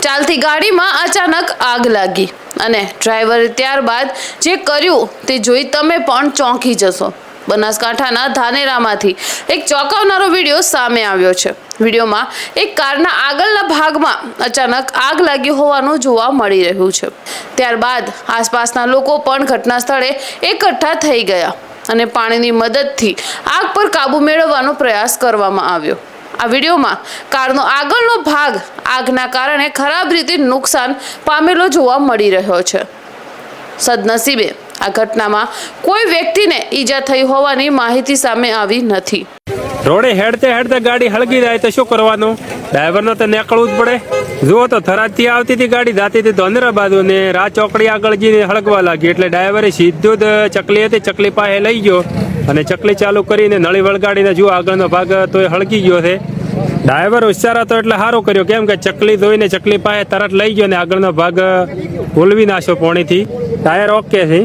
ચાલતી ગાડીમાં અચાનક આગ લાગી અને ડ્રાઈવરે ત્યારબાદ જે કર્યું તે જોઈ તમે પણ ચોંકી જશો। બનાસકાંઠાના ધાનેરામાંથી એક ચોંકાવનારો વિડીયો સામે આવ્યો છે। વિડીયોમાં એક કારના આગળના ભાગમાં અચાનક આગ લાગી હોવાનું જોવા મળી રહ્યું છે। ત્યારબાદ આસપાસના લોકો પણ ઘટના સ્થળે એકઠા થઈ ગયા અને પાણીની મદદથી આગ પર કાબુ મેળવવાનો પ્રયાસ કરવામાં આવ્યો। આ વિડીયોમાં કારનો આગળનો ભાગ આગના કારણે ખરાબ રીતે નુકસાન પામેલો જોવા મળી રહ્યો છે। સદનસીબે આ ઘટનામાં કોઈ વ્યક્તિને ઈજા થઈ હોવાની માહિતી સામે આવી નથી। રોડે હેડતે હેડતે ગાડી હળગી જાય તો શું કરવાનું? ડ્રાઈવરને તો નીકળવું જ પડે। જુઓ તો થરાદથી આવતી હતી ગાડી, જાતી હતી ધોંધરા બાજુ ને રા ચોકડી આગળ જઈને હળગવા લાગી એટલે ડ્રાઈવરે સીધું જ ચકલી હતી, ચકલી પાસે લઈ ગયો અને ચકલી ચાલુ કરીને નળી વળગાડીને જુઓ આગળનો ભાગ તો એ હળગી ગયો છે। ડ્રાઈવર હોશિયાર હતો એટલે સારું કર્યો, કેમ કે ચકલી ધોઈને ચકલી પાસે તરત લઈ ગયો ને આગળનો ભાગ ઓલવી નાખ્યો પોણીથી। ટાયર ઓકે છે।